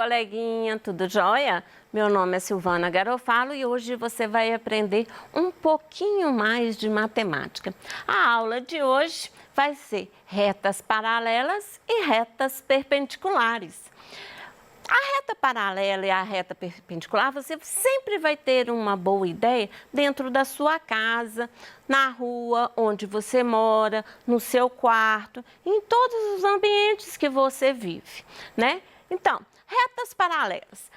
coleguinha, tudo jóia? Meu nome é Silvana Garofalo e hoje você vai aprender um pouquinho mais de matemática. A aula de hoje vai ser retas paralelas e retas perpendiculares. A reta paralela e a reta perpendicular, você sempre vai ter uma boa ideia dentro da sua casa, na rua onde você mora, no seu quarto, em todos os ambientes que você vive, né? Então, retas paralelas.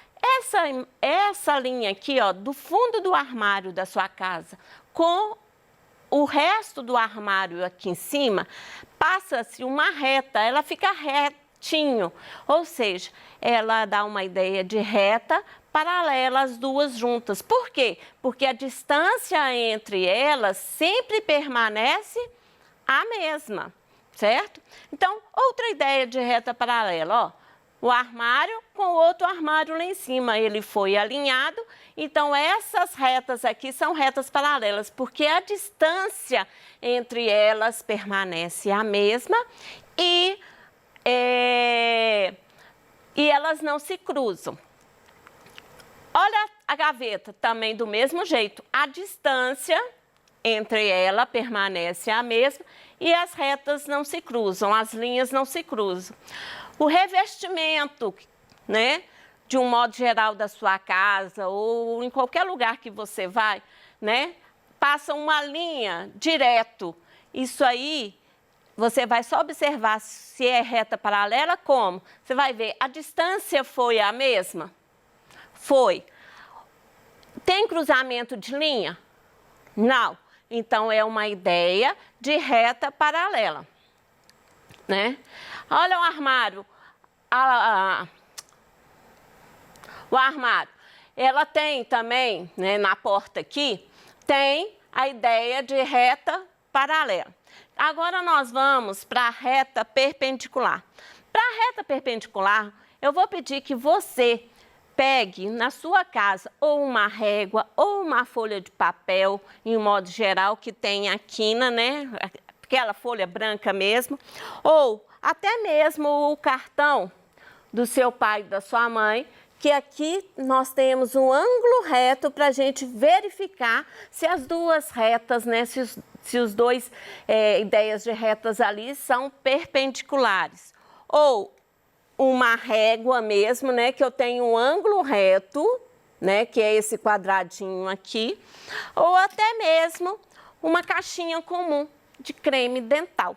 Essa linha aqui, ó, do fundo do armário da sua casa com o resto do armário aqui em cima, passa-se uma reta, ela fica retinho, ou seja, ela dá uma ideia de reta paralela as duas juntas. Por quê? Porque a distância entre elas sempre permanece a mesma, certo? Então, outra ideia de reta paralela, ó. O armário com o outro armário lá em cima, ele foi alinhado. Então, essas retas aqui são retas paralelas, porque a distância entre elas permanece a mesma e elas não se cruzam. Olha a gaveta, também do mesmo jeito. A distância entre ela permanece a mesma e as retas não se cruzam, as linhas não se cruzam. O revestimento, né, de um modo geral da sua casa ou em qualquer lugar que você vai, né, passa uma linha direto. Isso aí, você vai só observar se é reta paralela, como? Você vai ver, a distância foi a mesma? Foi. Tem cruzamento de linha? Não. Então, é uma ideia de reta paralela, né? Olha o armário. O armário. Ela tem também, né, na porta aqui, tem a ideia de reta paralela. Agora, nós vamos para a reta perpendicular. Para a reta perpendicular, eu vou pedir que você pegue na sua casa ou uma régua ou uma folha de papel, em um modo geral, que tem a quina, né? Aquela folha branca mesmo, ou até mesmo o cartão do seu pai e da sua mãe, que aqui nós temos um ângulo reto para a gente verificar se as duas retas, né, se os dois ideias de retas ali são perpendiculares. Ou uma régua mesmo, né, que eu tenho um ângulo reto, né, que é esse quadradinho aqui, ou até mesmo uma caixinha comum de creme dental,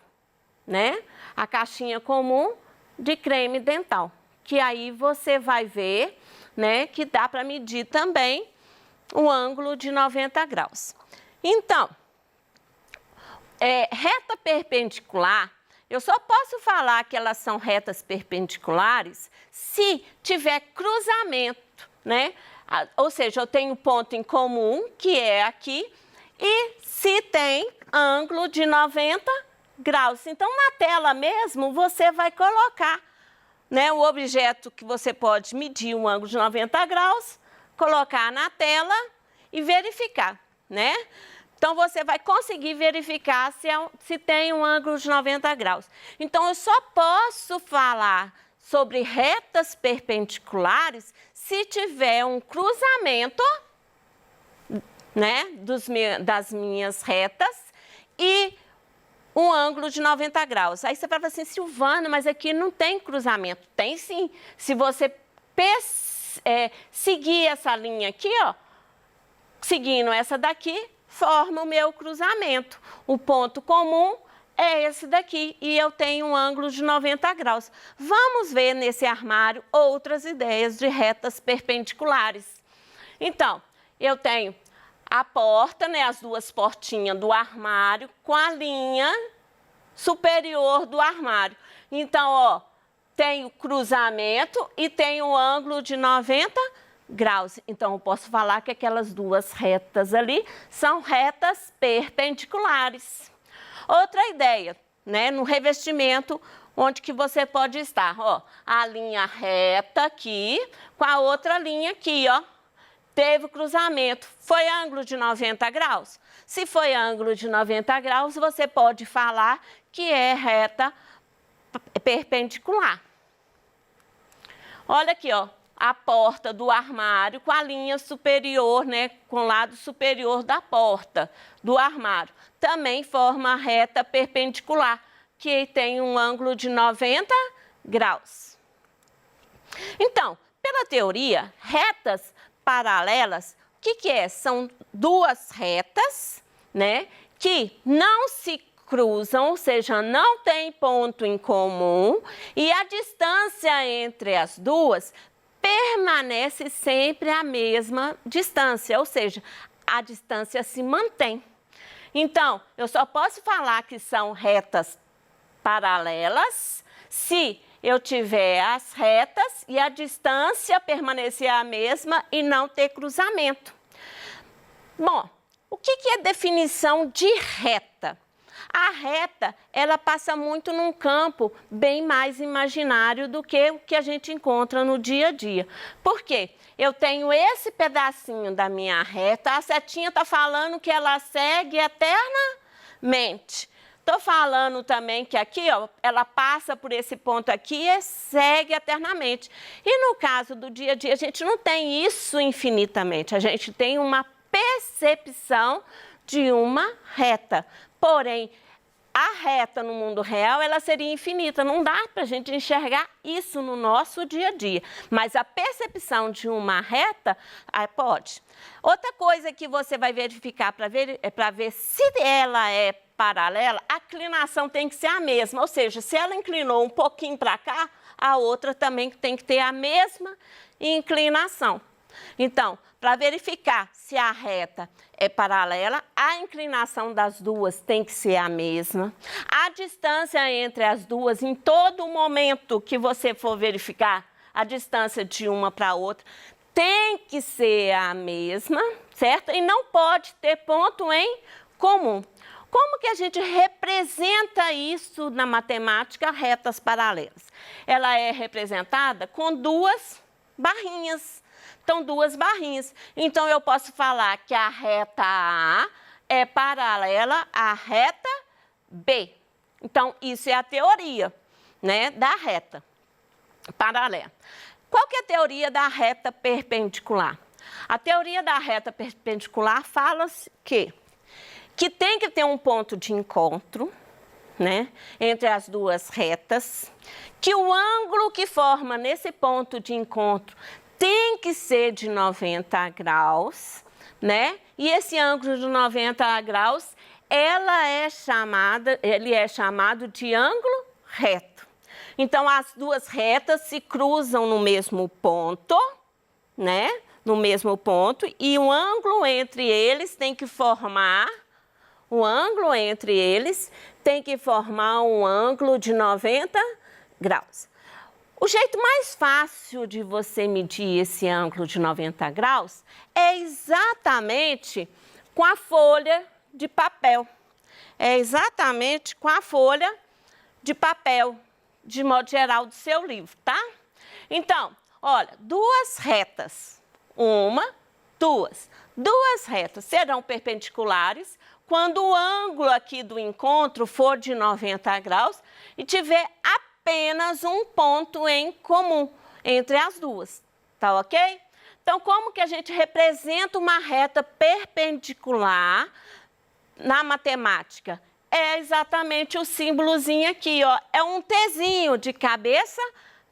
né? A caixinha comum de creme dental, que aí você vai ver, né, que dá para medir também o ângulo de 90 graus. Então, reta perpendicular, eu só posso falar que elas são retas perpendiculares se tiver cruzamento, né? Ou seja, eu tenho ponto em comum, que é aqui, e se tem ângulo de 90 graus. Então, na tela mesmo, você vai colocar, né, o objeto que você pode medir um ângulo de 90 graus, colocar na tela e verificar, né? Então, você vai conseguir verificar se tem um ângulo de 90 graus. Então, eu só posso falar sobre retas perpendiculares se tiver um cruzamento, né, das minhas retas e um ângulo de 90 graus. Aí você vai falar assim, Silvana, mas aqui não tem cruzamento. Tem sim. Se você seguir essa linha aqui, ó, seguindo essa daqui, forma o meu cruzamento. O ponto comum é esse daqui e eu tenho um ângulo de 90 graus. Vamos ver nesse armário outras ideias de retas perpendiculares. Então, eu tenho a porta, né, as duas portinhas do armário com a linha superior do armário. Então, ó, tem o cruzamento e tem o ângulo de 90 graus. Então, eu posso falar que aquelas duas retas ali são retas perpendiculares. Outra ideia, né, no revestimento, onde que você pode estar, ó, a linha reta aqui com a outra linha aqui, ó. Teve o cruzamento, foi ângulo de 90 graus? Se foi ângulo de 90 graus, você pode falar que é reta perpendicular. Olha aqui, ó, a porta do armário com a linha superior, né, com o lado superior da porta do armário. Também forma a reta perpendicular, que tem um ângulo de 90 graus. Então, pela teoria, retas paralelas, o que é? São duas retas, né, que não se cruzam, ou seja, não tem ponto em comum, e a distância entre as duas permanece sempre a mesma distância, ou seja, a distância se mantém. Então, eu só posso falar que são retas paralelas se eu tiver as retas e a distância permanecer a mesma e não ter cruzamento. Bom, o que é definição de reta? A reta, ela passa muito num campo bem mais imaginário do que o que a gente encontra no dia a dia. Por quê? Eu tenho esse pedacinho da minha reta, a setinha está falando que ela segue eternamente. Estou falando também que aqui, ó, ela passa por esse ponto aqui e segue eternamente. E no caso do dia a dia, a gente não tem isso infinitamente, a gente tem uma percepção de uma reta. Porém, a reta no mundo real, ela seria infinita, não dá para a gente enxergar isso no nosso dia a dia. Mas a percepção de uma reta, pode. Outra coisa que você vai verificar para ver se ela é paralela, a inclinação tem que ser a mesma, ou seja, se ela inclinou um pouquinho para cá, a outra também tem que ter a mesma inclinação. Então, para verificar se a reta é paralela, a inclinação das duas tem que ser a mesma. A distância entre as duas, em todo momento que você for verificar a distância de uma para a outra, tem que ser a mesma, certo? E não pode ter ponto em comum. Como que a gente representa isso na matemática, retas paralelas? Ela é representada com duas barrinhas. Então, duas barrinhas. Então, eu posso falar que a reta A é paralela à reta B. Então, isso é a teoria, né, da reta paralela. Qual que é a teoria da reta perpendicular? A teoria da reta perpendicular fala que tem que ter um ponto de encontro, né, entre as duas retas, que o ângulo que forma nesse ponto de encontro tem que ser de 90 graus, né? E esse ângulo de 90 graus, ele é chamado de ângulo reto. Então, as duas retas se cruzam no mesmo ponto, né? No mesmo ponto, e o ângulo entre eles tem que formar um ângulo de 90 graus. O jeito mais fácil de você medir esse ângulo de 90 graus é exatamente com a folha de papel. É exatamente com a folha de papel, de modo geral, do seu livro, tá? Então, olha, duas retas, duas retas serão perpendiculares quando o ângulo aqui do encontro for de 90 graus e tiver apenas um ponto em comum entre as duas, tá ok? Então, como que a gente representa uma reta perpendicular na matemática? É exatamente o símbolozinho aqui, ó, é um Tzinho de cabeça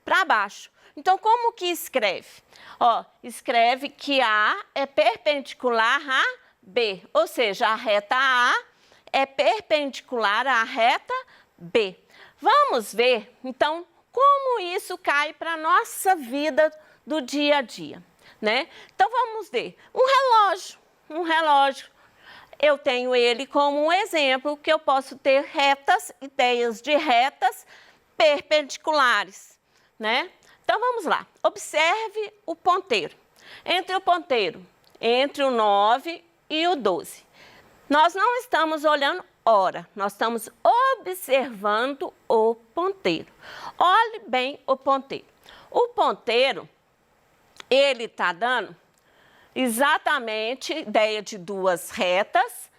para baixo. Então, como que escreve? Ó, escreve que A é perpendicular a B, ou seja, a reta A é perpendicular à reta B. Vamos ver, então, como isso cai para a nossa vida do dia a dia, né? Então, vamos ver. Um relógio. Eu tenho ele como um exemplo que eu posso ter ideias de retas perpendiculares, né? Então, vamos lá. Observe o ponteiro. Entre o 9 e o 12. Nós não estamos olhando hora, nós estamos observando o ponteiro. Olhe bem o ponteiro. O ponteiro, ele está dando exatamente ideia de duas retas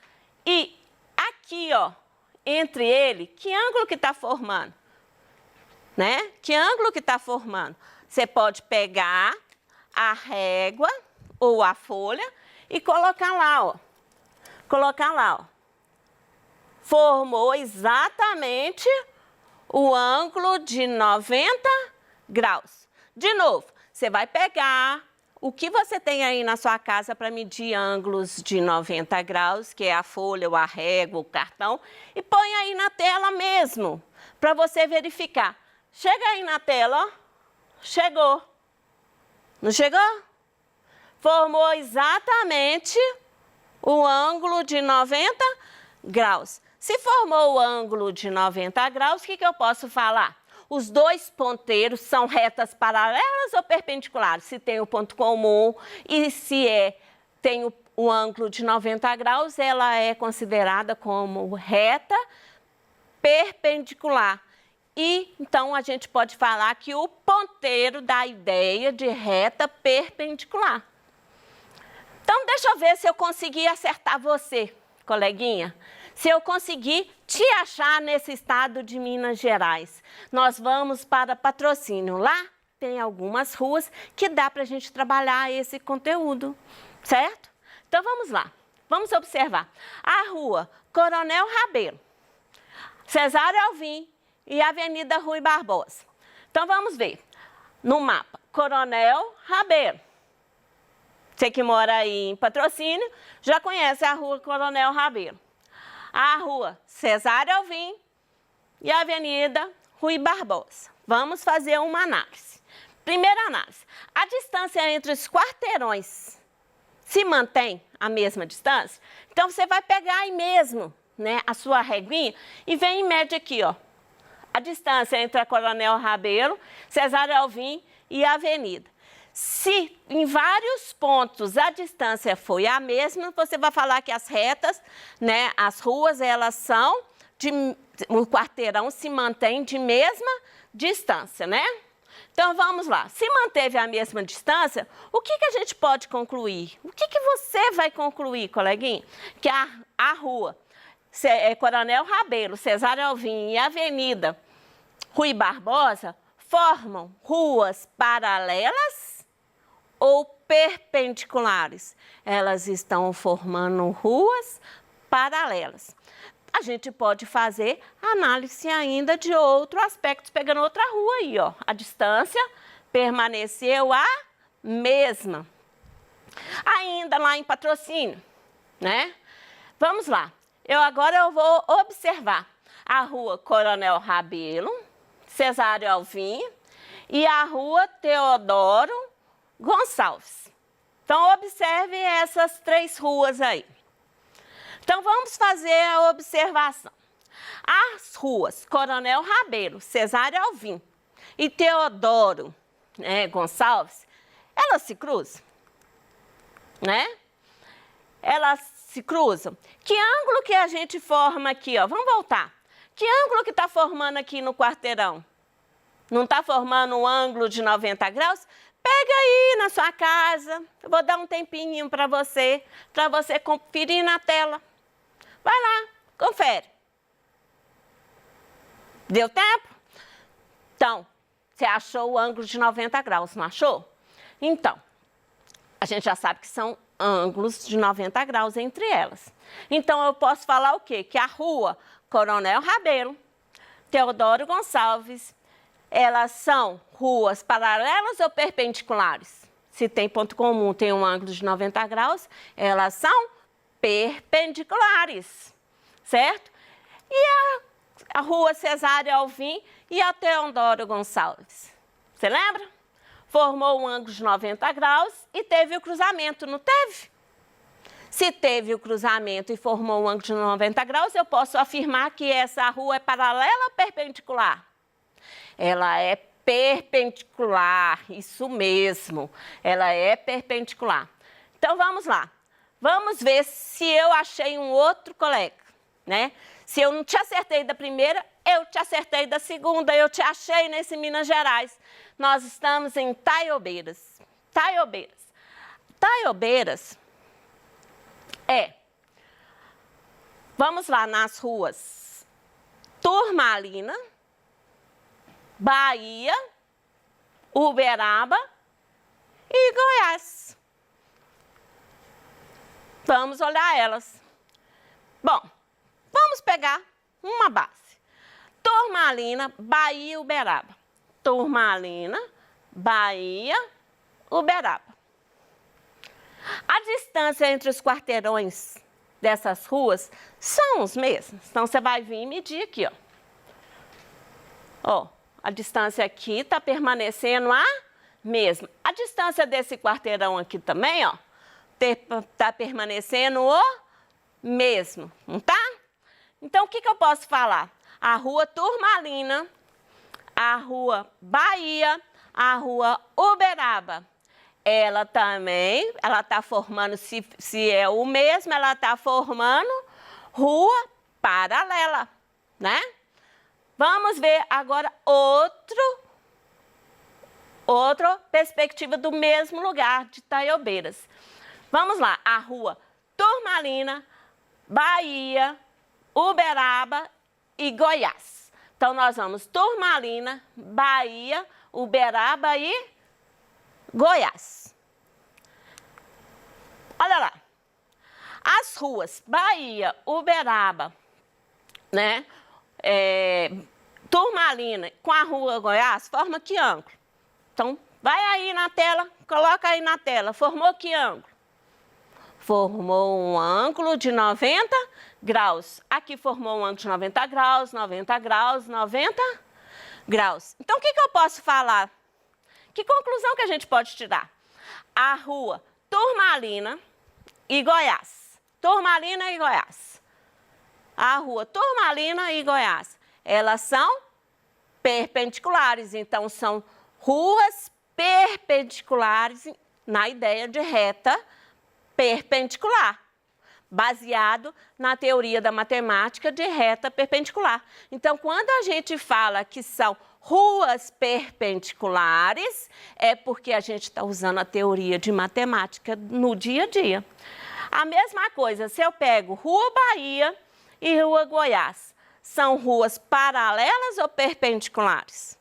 e aqui, ó, entre ele, que ângulo que está formando? Né? Que ângulo que está formando? Você pode pegar a régua ou a folha e colocar lá, ó. Colocar lá, ó. Formou exatamente o ângulo de 90 graus. De novo, você vai pegar o que você tem aí na sua casa para medir ângulos de 90 graus, que é a folha, ou a régua, o cartão, e põe aí na tela mesmo, para você verificar. Chega aí na tela, ó. Chegou. Não chegou? Formou exatamente o ângulo de 90 graus. Se formou o ângulo de 90 graus, o que eu posso falar? Os dois ponteiros são retas paralelas ou perpendiculares? Se tem o ponto comum e se tem o ângulo de 90 graus, ela é considerada como reta perpendicular. E então a gente pode falar que o ponteiro dá a ideia de reta perpendicular. Então deixa eu ver se eu consegui acertar você, coleguinha. Se eu conseguir te achar nesse estado de Minas Gerais. Nós vamos para Patrocínio. Lá tem algumas ruas que dá para a gente trabalhar esse conteúdo, certo? Então vamos lá, vamos observar. A rua Coronel Rabelo, Cesário Alvim e Avenida Rui Barbosa. Então vamos ver no mapa. Coronel Rabelo. Você que mora aí em Patrocínio já conhece a rua Coronel Rabelo. A rua Cesário Alvim e a Avenida Rui Barbosa. Vamos fazer uma análise. Primeira análise. A distância entre os quarteirões se mantém a mesma distância? Então, você vai pegar aí mesmo, né, a sua reguinha e vem em média aqui, ó. A distância entre a Coronel Rabelo, Cesário Alvim e a Avenida. Se em vários pontos a distância foi a mesma, você vai falar que as retas, né, as ruas, elas são, o quarteirão se mantém de mesma distância, né? Então, vamos lá. Se manteve a mesma distância, o que a gente pode concluir? O que você vai concluir, coleguinha? Que a rua Coronel Rabelo, Cesário Alvim e Avenida Rui Barbosa formam ruas paralelas ou perpendiculares? Elas estão formando ruas paralelas. A gente pode fazer análise ainda de outro aspecto, pegando outra rua aí, ó. A distância permaneceu a mesma. Ainda lá em Patrocínio, né? Vamos lá. Agora eu vou observar a rua Coronel Rabelo, Cesário Alvim e a rua Teodoro Gonçalves. Então, observe essas três ruas aí. Então, vamos fazer a observação. As ruas Coronel Rabelo, Cesário Alvim e Teodoro Gonçalves, elas se cruzam, né? Elas se cruzam. Que ângulo que a gente forma aqui, ó? Vamos voltar. Que ângulo que está formando aqui no quarteirão? Não está formando um ângulo de 90 graus? Pega aí na sua casa, eu vou dar um tempinho para você conferir na tela. Vai lá, confere. Deu tempo? Então, você achou o ângulo de 90 graus, não achou? Então, a gente já sabe que são ângulos de 90 graus entre elas. Então, eu posso falar o quê? Que a rua Coronel Rabelo, Teodoro Gonçalves, elas são ruas paralelas ou perpendiculares? Se tem ponto comum, tem um ângulo de 90 graus, elas são perpendiculares, certo? E a rua Cesário Alvim e a Teodoro Gonçalves. Você lembra? Formou um ângulo de 90 graus e teve o cruzamento, não teve? Se teve o cruzamento e formou um ângulo de 90 graus, eu posso afirmar que essa rua é paralela ou perpendicular? Ela é perpendicular, isso mesmo, ela é perpendicular. Então, vamos lá. Vamos ver se eu achei um outro colega, né? Se eu não te acertei da primeira, eu te acertei da segunda, eu te achei nesse Minas Gerais. Nós estamos em Taiobeiras. Taiobeiras. Taiobeiras vamos lá nas ruas Turmalina, Bahia, Uberaba e Goiás. Vamos olhar elas. Bom, vamos pegar uma base. Turmalina, Bahia, Uberaba. Turmalina, Bahia, Uberaba. A distância entre os quarteirões dessas ruas são os mesmos. Então, você vai vir e medir aqui, ó. Ó, a distância aqui está permanecendo a mesma. A distância desse quarteirão aqui também, ó, está permanecendo o mesmo, não tá? Então, o que eu posso falar? A rua Turmalina, a rua Bahia, a rua Uberaba. Ela também, ela está formando, se é o mesmo, ela está formando rua paralela, né? Vamos ver agora outra perspectiva do mesmo lugar de Itaiobeiras. Vamos lá, a rua Turmalina, Bahia, Uberaba e Goiás. Então, nós vamos Turmalina, Bahia, Uberaba e Goiás. Olha lá, as ruas Bahia, Uberaba, né, Turmalina com a rua Goiás forma que ângulo? Então, vai aí na tela, coloca aí na tela, formou que ângulo? Formou um ângulo de 90 graus. Aqui formou um ângulo de 90 graus, 90 graus, 90 graus. Então, o que eu posso falar? Que conclusão que a gente pode tirar? A rua Turmalina e Goiás. Turmalina e Goiás. A rua Turmalina e Goiás. Elas são perpendiculares, então são ruas perpendiculares na ideia de reta perpendicular, baseado na teoria da matemática de reta perpendicular. Então, quando a gente fala que são ruas perpendiculares, é porque a gente está usando a teoria de matemática no dia a dia. A mesma coisa, se eu pego Rua Bahia e Rua Goiás, são ruas paralelas ou perpendiculares?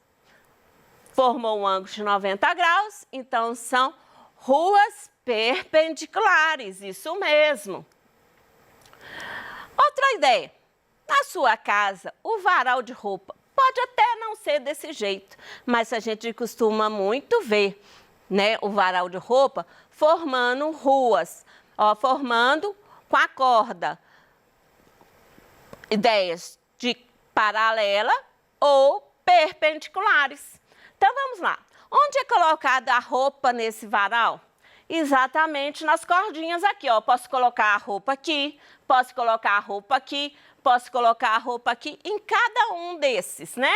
Formou um ângulo de 90 graus, então são ruas perpendiculares, isso mesmo. Outra ideia, na sua casa, o varal de roupa pode até não ser desse jeito, mas a gente costuma muito ver, né, o varal de roupa formando ruas, ó, formando com a corda. Ideias de paralela ou perpendiculares. Então, vamos lá. Onde é colocada a roupa nesse varal? Exatamente nas cordinhas aqui, ó. Posso colocar a roupa aqui, posso colocar a roupa aqui, posso colocar a roupa aqui, em cada um desses, né?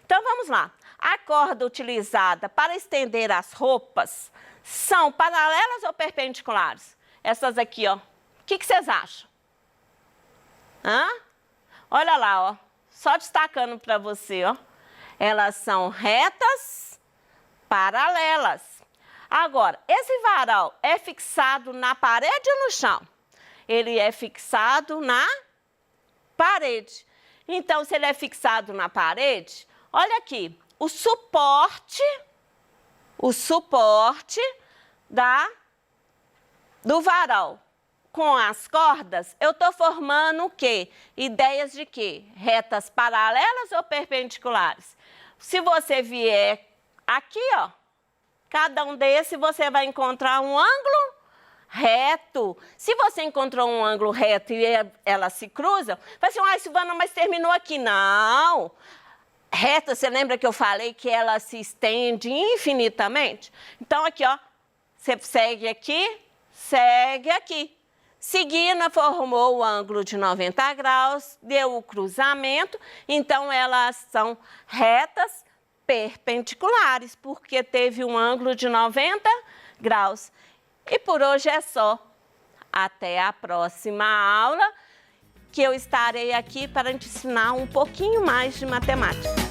Então, vamos lá. A corda utilizada para estender as roupas são paralelas ou perpendiculares? Essas aqui, ó. O que vocês acham? Hã? Olha lá, ó. Só destacando para você, ó. Elas são retas paralelas. Agora, esse varal é fixado na parede ou no chão? Ele é fixado na parede. Então, se ele é fixado na parede, olha aqui, o suporte do varal com as cordas, eu estou formando o quê? Ideias de quê? Retas paralelas ou perpendiculares? Se você vier aqui, ó, cada um desses você vai encontrar um ângulo reto. Se você encontrou um ângulo reto e elas se cruzam, vai ser, Silvana, mas terminou aqui. Não. Reta, você lembra que eu falei que ela se estende infinitamente? Então, aqui, ó, você segue aqui. Seguindo, formou o ângulo de 90 graus, deu o cruzamento, então elas são retas perpendiculares, porque teve um ângulo de 90 graus. E por hoje é só. Até a próxima aula, que eu estarei aqui para te ensinar um pouquinho mais de matemática.